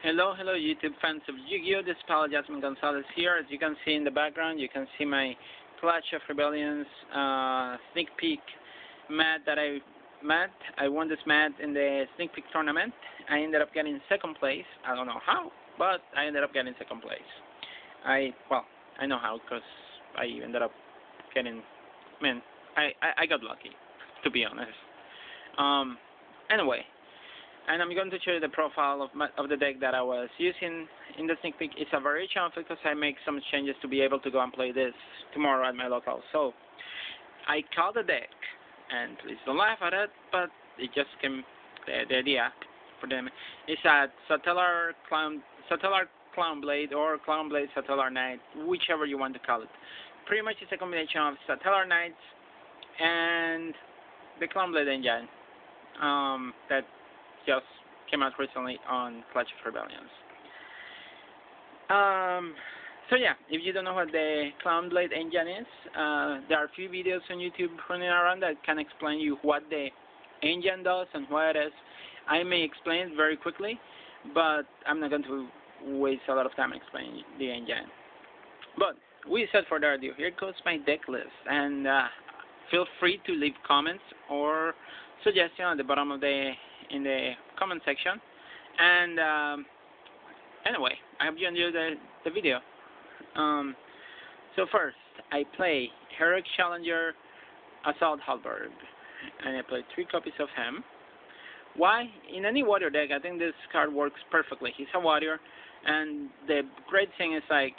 Hello, hello YouTube fans of Yu-Gi-Oh! This is Pala Jasmine Gonzalez here. As you can see in the background, you can see my Clash of Rebellions sneak peek mat that I met. I won this mat in the sneak peek tournament. I ended up getting second place. I don't know how, but I ended up getting second place. Well, I know how because I ended up getting, man, I got lucky, to be honest. Anyway, and I'm going to show you the profile of the deck that I was using in the sneak peek. It's a variation of it because I make some changes to be able to go and play this tomorrow at my local. So I called the deck, and please don't laugh at it, but it just came, the idea for them is a Satellar Clown Blade or Clown Blade Satellarknight, whichever you want to call it. Pretty much it's a combination of Satellarknights and the Clown Blade engine that just came out recently on Clash of Rebellions. So yeah, if you don't know what the Clown Blade engine is, there are a few videos on YouTube running around that can explain you what the engine does and what it is. I may explain it very quickly, but I'm not going to waste a lot of time explaining the engine. But without further ado, here goes my deck list, and feel free to leave comments or suggestions at the bottom of in the comment section. And anyway, I hope you enjoyed the video. So first, I play Heroic Challenger Assault Halberd, and I play 3 copies of him. Why? In any warrior deck, I think this card works perfectly. He's a warrior, and the great thing is like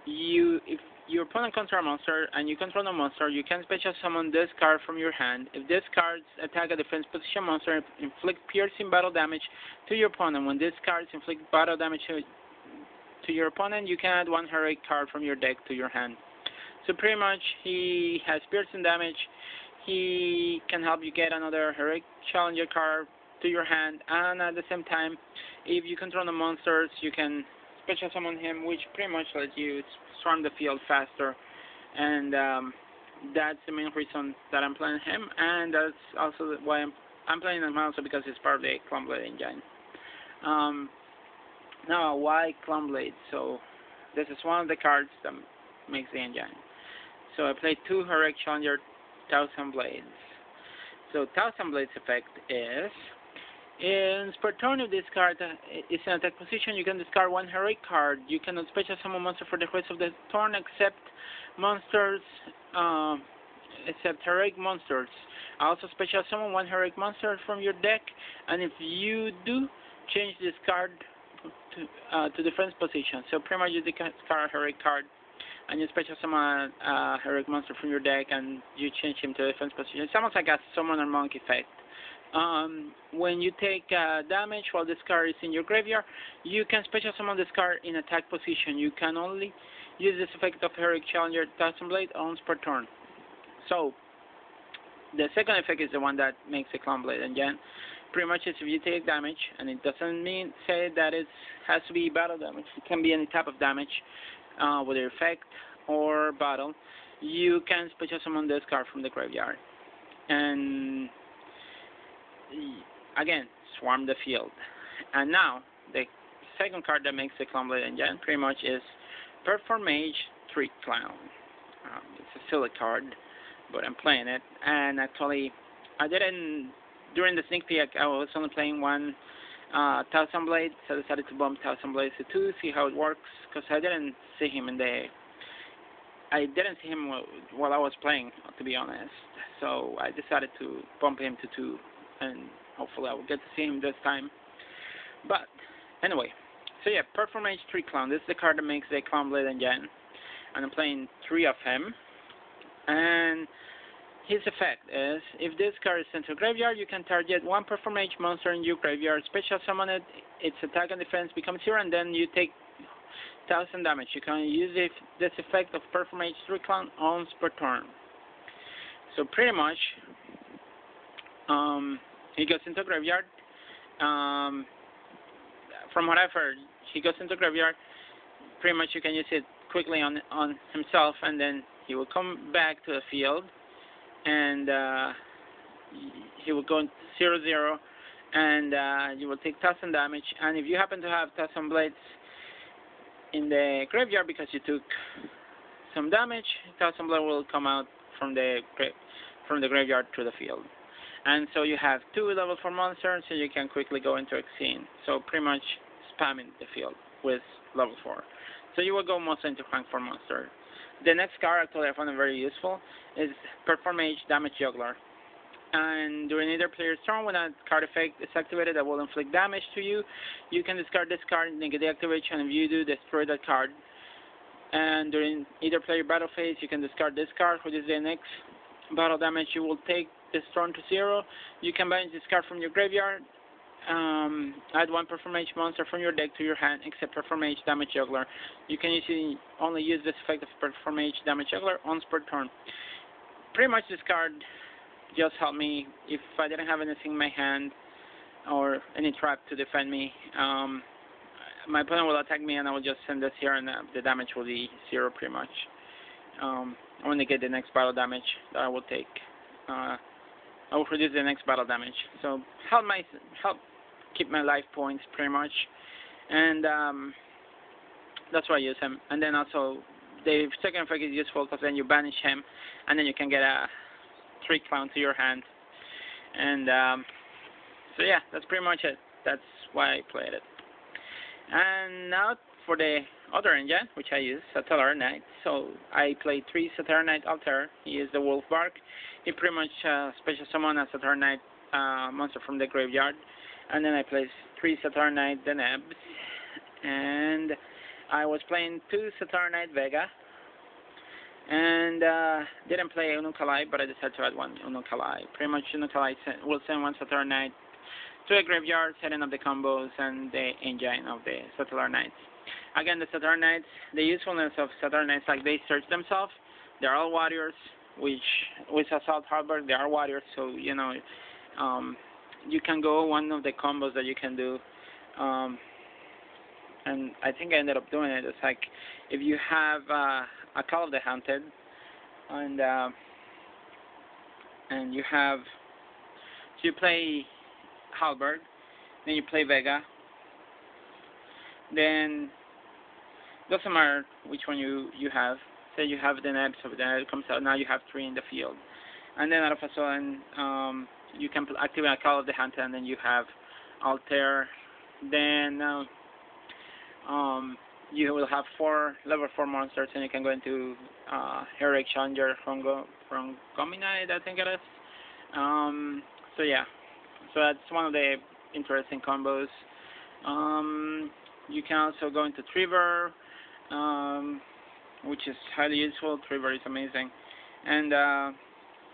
if your opponent controls a monster and you control a monster, you can special summon this card from your hand. If this card attack a defense position monster, inflict piercing battle damage to your opponent. When this card inflict battle damage to your opponent, you can add 1 heroic card from your deck to your hand. So pretty much he has piercing damage. He can help you get another heroic challenger card to your hand, and at the same time, if you control the monsters, you can special summon him, which pretty much lets you swarm the field faster. And that's the main reason that I'm playing him, and that's also why I'm playing him also, because he's part of the Clown Blade engine. Now, why Clown Blade? So this is one of the cards that makes the engine. So I play 2 heroic challenger 1000 Blades. So 1000 Blades effect is, in per turn, if this card is in attack position, you can discard 1 heroic card. You cannot special summon monster for the rest of the turn except monsters, except heroic monsters. Also special summon 1 heroic monster from your deck, and if you do, change this card to defense position. So pretty much you discard a heroic card, and you special summon a heroic monster from your deck, and you change him to defense position. It's almost like a summoner monk effect. When you take damage while this card is in your graveyard, you can special summon this card in attack position. You can only use this effect of Heroic Challenger 1000 Blade once per turn. So the second effect is the one that makes the Clown Blade engine. Pretty much is if you take damage, and it doesn't say that it has to be battle damage. It can be any type of damage, whether effect or battle. You can special summon this card from the graveyard, and again, swarm the field. And now, the second card that makes the Clown Blade engine pretty much is Perform Mage 3 Clown. It's a silly card, but I'm playing it. And actually, I didn't, during the sneak peek, I was only playing 1 1000 Blade, so I decided to bump 1000 Blades to 2, see how it works, because I didn't see him while I was playing, to be honest. So I decided to bump him to 2, and hopefully I will get to see him this time. But anyway, so yeah, Perform Mage 3 Clown. This is the card that makes the Clown Blade engine, and I'm playing 3 of him. And his effect is, if this card is sent to graveyard, you can target 1 Perform Mage monster in your graveyard, special summon it, its attack and defense becomes 0, and then you take 1000 damage. You can use this effect of Perform Mage 3 Clown once per turn. So pretty much, he goes into graveyard. From what I've heard, he goes into graveyard. Pretty much you can use it quickly on himself, and then he will come back to the field, and he will go into 0/0, and you will take 1,000 damage. And if you happen to have 1,000 blades in the graveyard because you took some damage, 1,000 blade will come out from the graveyard to the field. And so you have 2 level 4 monsters, so you can quickly go into Exene. So pretty much spamming the field with level 4. So you will go mostly into rank 4 monster. The next card, actually I found it very useful, is Perform Mage Damage Juggler. And during either player's turn, when a card effect is activated that will inflict damage to you, you can discard this card, negate the activation, and if you do, destroy that card. And during either player battle phase, you can discard this card, which is the next battle damage you will take this turn to 0. You can banish this card from your graveyard. Add 1 Perform Mage monster from your deck to your hand, except Perform Mage Damage Juggler. You can usually only use this effect of Perform Mage Damage Juggler once per turn. Pretty much this card just helped me if I didn't have anything in my hand or any trap to defend me. My opponent will attack me and I will just send this here and the damage will be 0 pretty much. I want to get the next battle damage that I will take. I will produce the next battle damage. So help keep my life points pretty much. And that's why I use him. And then also the second effect is useful because then you banish him and then you can get a 3 clown to your hand. And so yeah, that's pretty much it. That's why I played it. And now for the other engine, which I use, Satellarknight. So I play 3 Satellarknight Altair. He is the Wolf Bark. He pretty much special summon a Satellarknight monster from the graveyard. And then I play 3 Satellarknight Denebs. And I was playing 2 Satellarknight Vega. And didn't play Unukalai, but I decided to add 1 Unukalai. Pretty much Unukalai will send 1 Satellarknight to a graveyard, setting up the combos and the engine of the Satellarknights. Again, the Satellarknights, the usefulness of Satellarknights, like they search themselves. They're all warriors, which with Assault Halberd, they are warriors, so you know, you can go one of the combos that you can do. And I think I ended up doing it. It's like if you have a Call of the Hunted, and you have, so you play Halberd, then you play Vega, then doesn't matter which one you have. Say you have the net, so the net comes out. Now you have 3 in the field, and then out of a sudden you can activate a Call of the Hunter, and then you have Altair. Then you will have 4 level 4 monsters, and you can go into Heroic Challenger from Gominite, I think it is. So yeah, so that's one of the interesting combos. You can also go into Trevor, which is highly useful. Trevor is amazing. And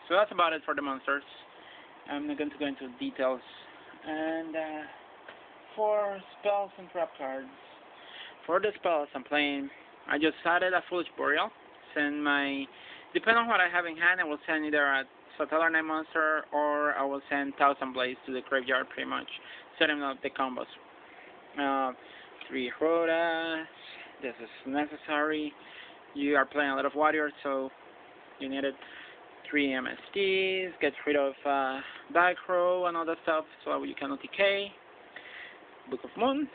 so that's about it for the monsters. I'm not going to go into details. And for spells and trap cards, for the spells I'm playing, I just added a Foolish Boreal. Send my, depending on what I have in hand, I will send either a Satellarknight monster or I will send 1,000 Blades to the graveyard pretty much, setting up the combos. 3 Rhodas, this is necessary. You are playing a lot of warriors, so you need it. 3 MSTs, get rid of Back Row and all that stuff so you can OTK. Book of Moon.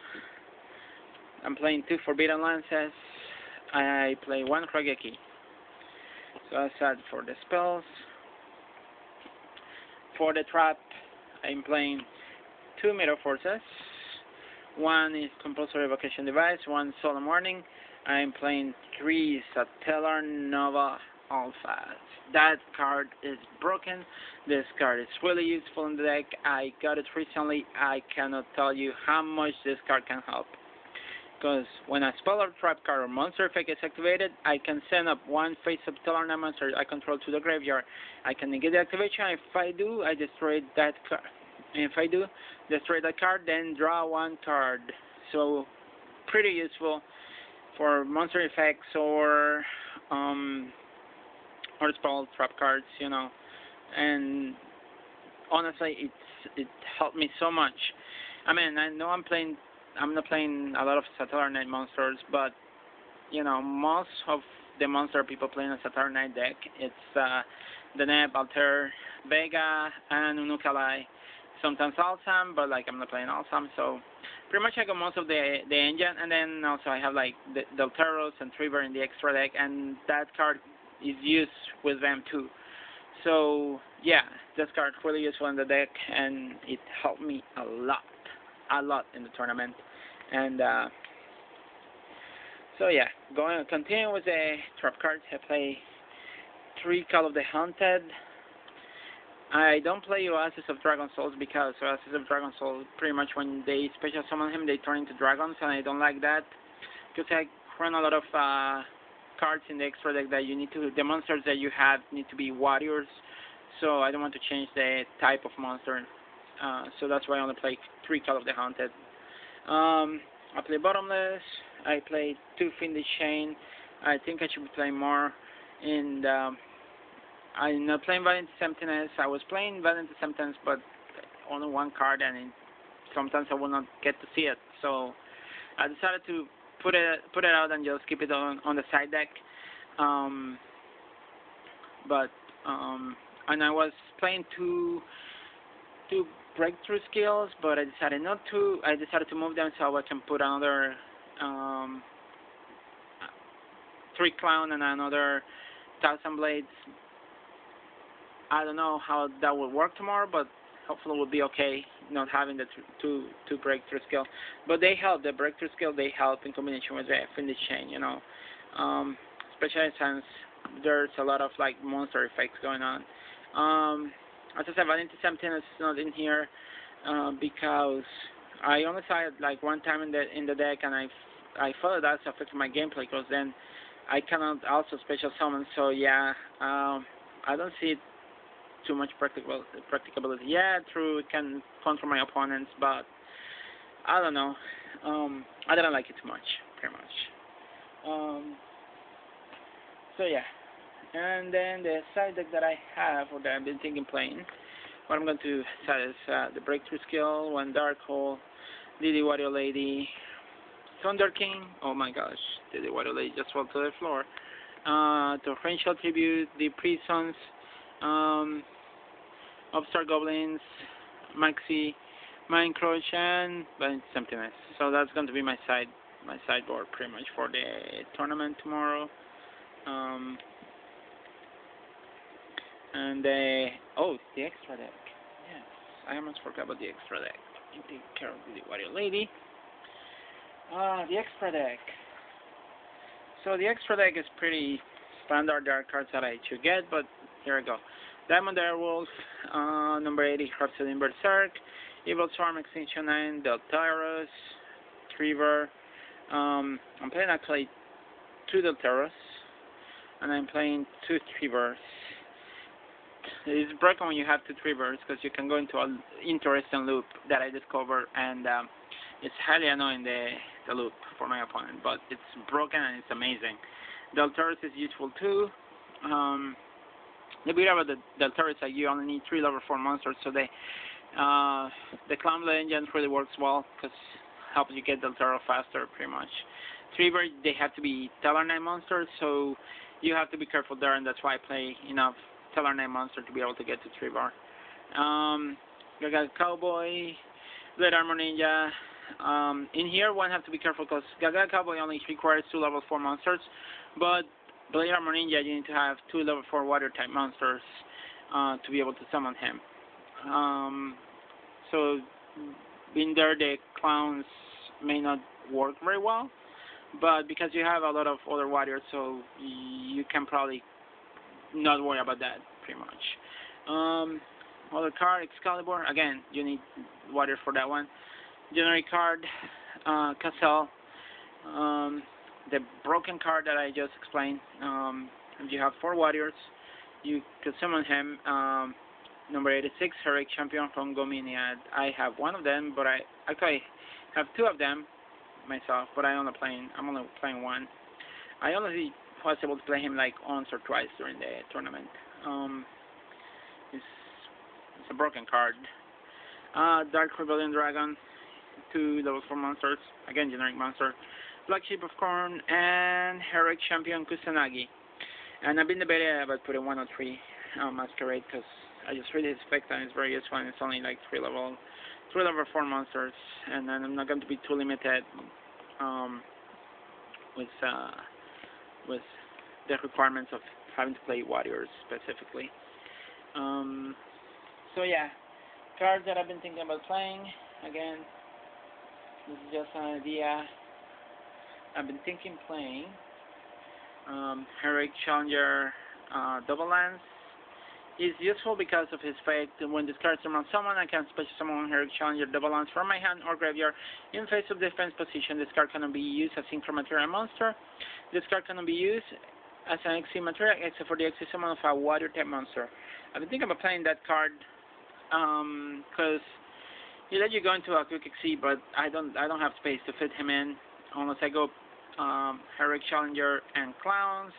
I'm playing 2 Forbidden Lances. I play 1 Krageki. So that's that for the spells. For the trap, I'm playing 2 Mirror Forces. 1 is Compulsory Evocation Device, 1 Solemn Warning. I'm playing 3 Satellar Nova Alphas. That card is broken. This card is really useful in the deck. I got it recently. I cannot tell you how much this card can help. Because when a spell or trap card or monster effect is activated, I can send up 1 face-up Satellarknight monster I control to the graveyard. I can negate the activation. If I do, I destroy that card. If I do, destroy that card, then draw 1 card. So, pretty useful for monster effects or spell trap cards, you know. And honestly, it helped me so much. I mean, I know I'm not playing a lot of Satellarknight monsters, but you know, most of the monster people playing a Satellarknight deck, it's Deneb, Altair, Vega, and Unukalai. sometimes Alsam, but like I'm not playing Alsam, so pretty much I got most of the engine, and then also I have like the Delteros and Trevor in the extra deck, and that card is used with them too. So yeah, this card really useful in the deck, and it helped me a lot in the tournament. And so yeah, going continue with the trap cards. I play 3 Call of the Haunted. I don't play Oasis of Dragon Souls because Oasis of Dragon Souls, pretty much when they special summon him, they turn into dragons, and I don't like that because I run a lot of cards in the extra deck that you need to, the monsters that you have need to be warriors, so I don't want to change the type of monster. So that's why I only play 3 Call of the Haunted. I play Bottomless. I play 2 Fiendish Chain. I think I should be playing more in the I'm not playing Valiant Emptiness. I was playing Valiant Emptiness, but only 1 card, and sometimes I will not get to see it. So I decided to put it out and just keep it on the side deck. And I was playing two breakthrough skills, but I decided not to. I decided to move them so I can put another 3 Clown and another 1,000 Blades. I don't know how that will work tomorrow, but hopefully it will be okay not having the two breakthrough skill. But they help. The breakthrough skill, they help in combination with the Fiendish Chain, you know. Especially since there's a lot of like monster effects going on. As I said, Valiant Emptiness is not in here because I only saw it like 1 time in the deck, and I thought that's affected my gameplay because then I cannot also special summon. So yeah, I don't see too much practicability. Yeah, true, it can control my opponents, but I don't know. I didn't like it too much, pretty much. So yeah, and then the side deck that I have, or that I've been thinking playing, what I'm going to set is the Breakthrough Skill, 1 Dark Hole, Lily Wario Lady, Thunder King. Oh my gosh, Lily Wario Lady just fell to the floor. Torrential Tribute, the Prisons, Upstart Goblins, Maxi, Mind Crush, and Valiant Emptiness. So that's going to be my sideboard pretty much for the tournament tomorrow. And the extra deck. Yes, I almost forgot about the extra deck. Take care of the Wario Lady. The extra deck. So the extra deck is pretty standard. There are cards that I should get, but here I go. Diamond Airwolf, number 80, Rhapsody in Berserk, Evil Swarm, Extinction 9, Delteros, Trevor. I'm playing actually 2 Delteros, and I'm playing 2 Trevors. It's broken when you have 2 Trevors because you can go into an interesting loop that I discovered, and it's highly annoying the loop for my opponent, but it's broken and it's amazing. Delteros is useful too. The beauty about the Delteros is that you only need 3 level 4 monsters, so the Clown Blade engine really works well because it helps you get Deltero faster, pretty much. Trevor, they have to be Satellarknight monsters, so you have to be careful there, and that's why I play enough Satellarknight monster to be able to get to Trevor. Gaga Cowboy, Blade Armor Ninja. In here, one have to be careful because Gaga Cowboy only requires 2 level 4 monsters, but Blade Armor Ninja, you need to have 2 level 4 water type monsters to be able to summon him. So in there, the clowns may not work very well, but because you have a lot of other warriors, so you can probably not worry about that pretty much. Other card, Excalibur. Again, you need warriors for that one. Generic card, Cassell. The broken card that I just explained. You have 4 warriors. You can summon him. Number 86, Heroic Champion from Gominiad. I have 1 of them, but I actually have 2 of them myself, but I'm only playing 1. I only was able to play him like once or twice during the tournament. It's a broken card. Dark Rebellion Dragon, 2 level 4 monsters, again generic monster. Black Sheep of Corn, and Heroic Champion Kusanagi. And I've been debating about putting 1 or 3 Masquerade because I just read his effect and it's very useful, and it's only like 3 level 4 monsters, and then I'm not going to be too limited um, with with the requirements of having to play warriors specifically. So yeah, cards that I've been thinking about playing. Again, this is just an idea. I've been thinking playing Heroic Challenger Double Lance. Is useful because of his effect. When this card surrounds someone, I can special summon Heroic Challenger Double Lance from my hand or graveyard in face of defense position. This card cannot be used as Synchro Material monster. This card cannot be used as an XC material except for the XC summon of a water type monster. I've been thinking about playing that card because he let you go into a quick XC, but I don't have space to fit him in unless I go Heroic Challenger and Clowns.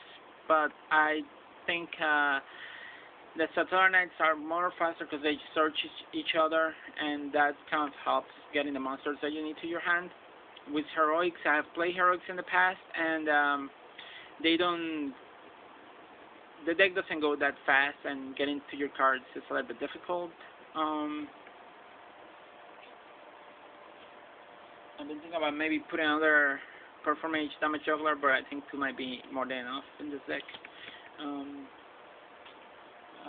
But I think the Satellarknights are more faster because they search each other, and that kind of helps getting the monsters that you need to your hand. With Heroics, I have played Heroics in the past, and the deck doesn't go that fast, and getting to your cards is a little bit difficult. I've been thinking about maybe putting another Performance Damage Juggler, but I think 2 might be more than enough in this deck.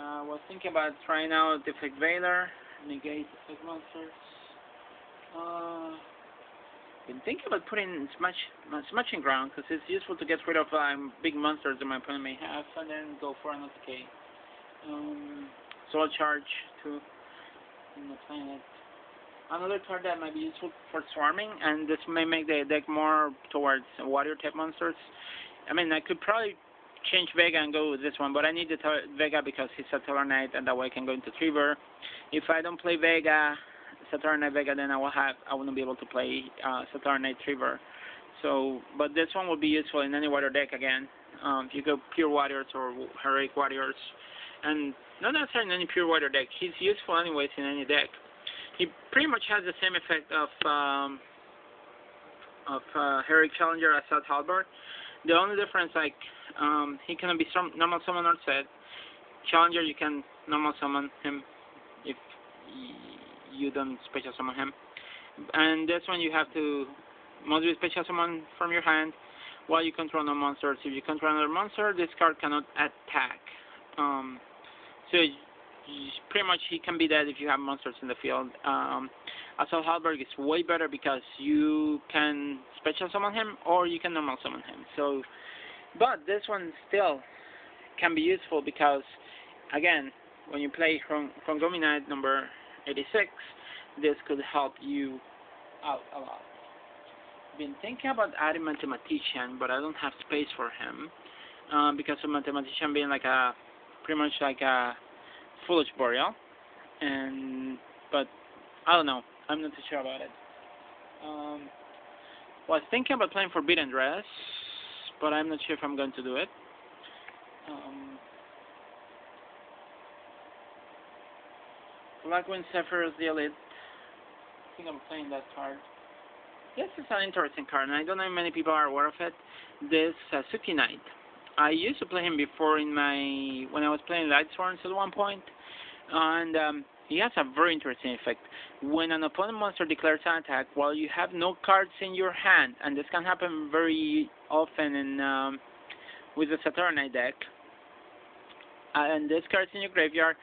I was thinking about trying out Defect Veiler, negate Defect monsters. Been thinking about putting Smashing Ground because it's useful to get rid of big monsters that my opponent may have, and then go for an OTK. Soul Charge too. I'm not playing it. Another card that might be useful for swarming, and this may make the deck more towards water type monsters. I mean, I could probably change Vega and go with this one, but I need the Vega because he's Satellarknight, and that way I can go into Trigger. If I don't play Vega, Satellarknight Vega, then I wouldn't be able to play Satellarknight Trigger. So, but this one will be useful in any water deck again. If you go pure warriors or heroic warriors, and not necessarily in any pure water deck, he's useful anyways in any deck. He pretty much has the same effect of Heroic Challenger as Halberd. The only difference, like, he cannot be normal summon or set. Challenger, you can normal summon him if you don't special summon him. And this one you have to mostly special summon from your hand while you control no monsters. If you control another monster, this card cannot attack. So pretty much he can be dead if you have monsters in the field. Assault Halberg is way better because you can special summon him or you can normal summon him. So, but this one still can be useful because, again, when you play Knight number 86, this could help you out a lot. Been thinking about adding Mathematician, but I don't have space for him because of Mathematician being like pretty much like a Foolish Boreal, but I don't know. I'm not too sure about it. Was thinking about playing Forbidden Dress, but I'm not sure if I'm going to do it. Blackwind Zephyrus the Elite. I think I'm playing that card. This is an interesting card, and I don't know if many people are aware of it. This Satellarknight. I used to play him before when I was playing Lightsworns at one point, and he has a very interesting effect. When an opponent monster declares an attack while you have no cards in your hand, and this can happen very often with the Satellarknight deck, and this card's in your graveyard,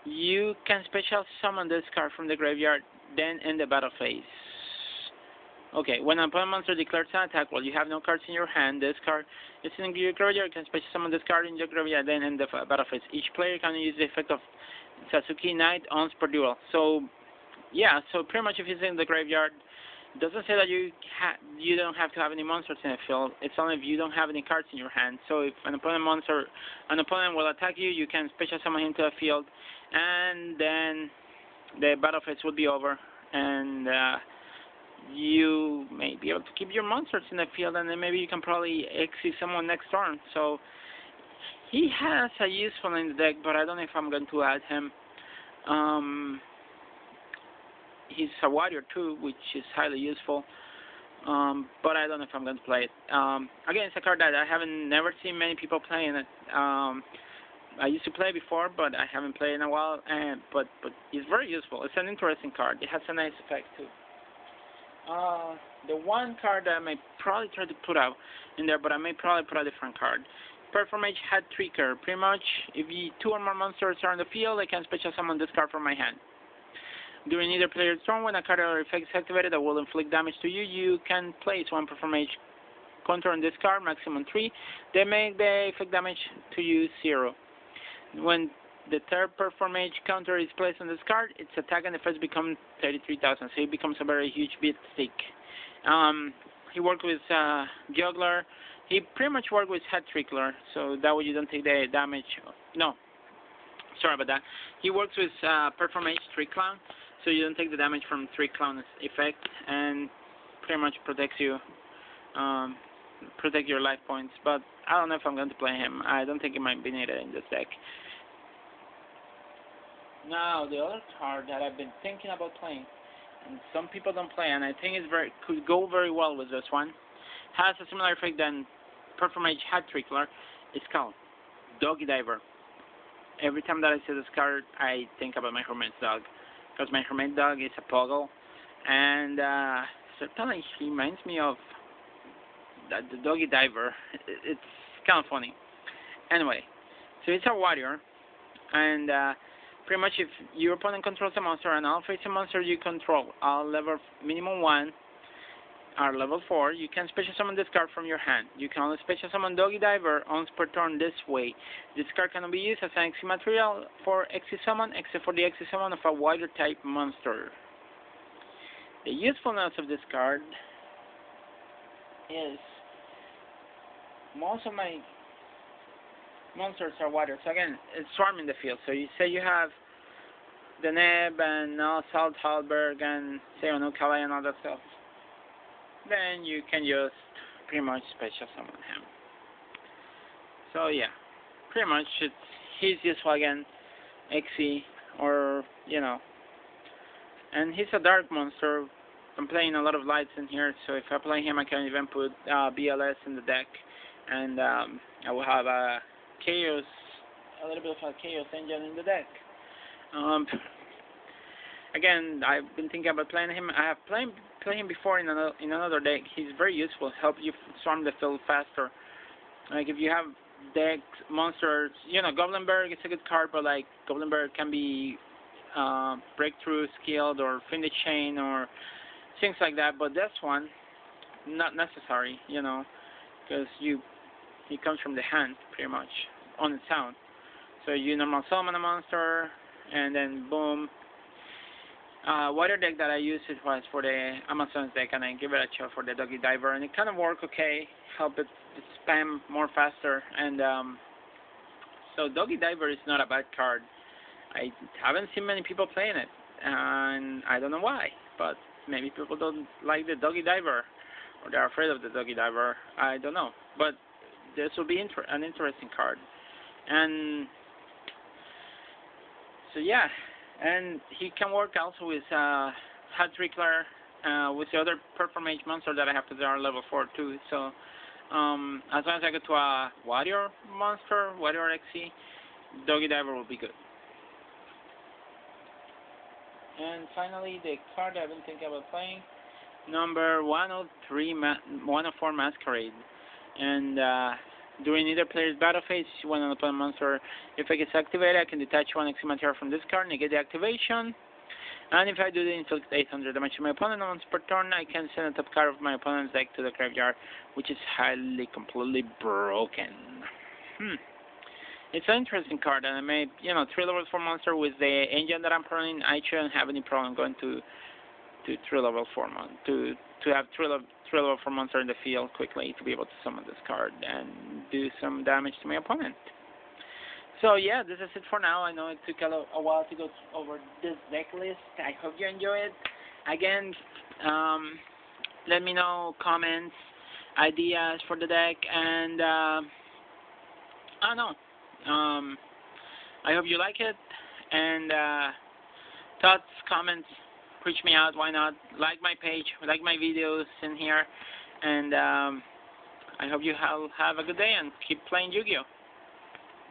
you can special summon this card from the graveyard, then end the battle phase. Okay, when an opponent monster declares an attack while you have no cards in your hand, this card is in your graveyard. You can special summon this card in your graveyard, then end the battle phase. Each player can use the effect of Satellarknight once per duel. So, yeah, so pretty much if it's in the graveyard, it doesn't say that you don't have to have any monsters in the field. It's only if you don't have any cards in your hand. So if an opponent will attack you, you can special summon him to the field, and then the battle phase will be over, and you may be able to keep your monsters in the field, and then maybe you can probably exit someone next turn. So he has a useful in the deck, but I don't know if I'm going to add him. He's a warrior too, which is highly useful, but I don't know if I'm going to play it. Again, it's a card that I haven't never seen many people playing it. I used to play before, but I haven't played in a while. But it's very useful. It's an interesting card. It has a nice effect too. The one card that I may probably try to put out in there, but I may probably put a different card. Performage Hat Tricker. Pretty much, if two or more monsters are in the field, I can special summon this card from my hand. During either player's turn, when a card or effect is activated that will inflict damage to you, you can place one Performage counter on this card, maximum 3. They make the effect damage to you 0. When the third Performage counter is placed on this card, its attack and defense become 33,000, so it becomes a very huge beat stick. He worked with Juggler. He pretty much worked with Hat Trickler, so that way you don't take the damage. No, sorry about that. He works with Performage Trick Clown, so you don't take the damage from Trick Clown's effect, and pretty much protects you, protect your life points. But I don't know if I'm going to play him. I don't think it might be needed in this deck. Now, the other card that I've been thinking about playing, and some people don't play, and I think could go very well with this one, has a similar effect than Performage Hat Trickler. It's called Doggy Diver. Every time that I see this card, I think about my Hermit's dog, because my Hermit dog is a Puggle, and certainly he reminds me of the Doggy Diver. It's kind of funny. Anyway, so it's a warrior, and pretty much if your opponent controls a monster and all face a monster you control, all level minimum 1 are level 4, you can special summon this card from your hand. You can only special summon Doggy Diver once per turn this way. This card cannot be used as an XC material for XC summon except for the XC summon of a wider type monster. The usefulness of this card is most of my monsters are water. So again, it's swarming the field. So you say you have the Neb and Salt Halberg and say Calais and all that stuff. Then you can just pretty much special summon him. So yeah, pretty much he's useful again, XE or and he's a dark monster. I'm playing a lot of lights in here, so if I play him, I can even put BLS in the deck, and I will have a little bit of a Chaos engine in the deck. Again, I've been thinking about playing him. I have played him before in another deck. He's very useful. Help you swarm the field faster. Like if you have decks, monsters, Goblinberg is a good card, but like Goblinberg can be breakthrough skilled or fin the chain or things like that. But this one, not necessary, because he comes from the hand pretty much on its own. So you normal summon a monster, and then boom. Water deck that I used it was for the Amazon's deck, and I give it a shot for the Doggy Diver, and it kind of worked okay. Help it spam more faster, and so Doggy Diver is not a bad card. I haven't seen many people playing it, and I don't know why, but maybe people don't like the Doggy Diver, or they're afraid of the Doggy Diver. I don't know, but this will be an interesting card, and so yeah. And he can work also with Hat Trickler, with the other Performage monster that I have to draw level 4 too. So as long as I get to a warrior monster, warrior XC, Doggy Diver will be good. And finally, the card I've been thinking about playing, number 104 Masquerade. And during either player's battle phase, when an opponent monster effect is activated, I can detach one XC material from this card, negate the activation. And if I do the inflict 800 damage to my opponent once per turn, I can send a top card of my opponent's deck to the graveyard, which is highly, completely broken. It's an interesting card, and I made, 3 levels 4 monster with the engine that I'm running. I shouldn't have any problem going to 3 level 4 to have 3 level 4 monster in the field quickly to be able to summon this card and do some damage to my opponent. So yeah, this is it for now. I know it took a while to go over this deck list. I hope you enjoy it. Again, let me know comments, ideas for the deck, and I don't know. I hope you like it, and thoughts, comments, reach me out. Why not? Like my page, like my videos in here, and I hope you have a good day and keep playing Yu-Gi-Oh!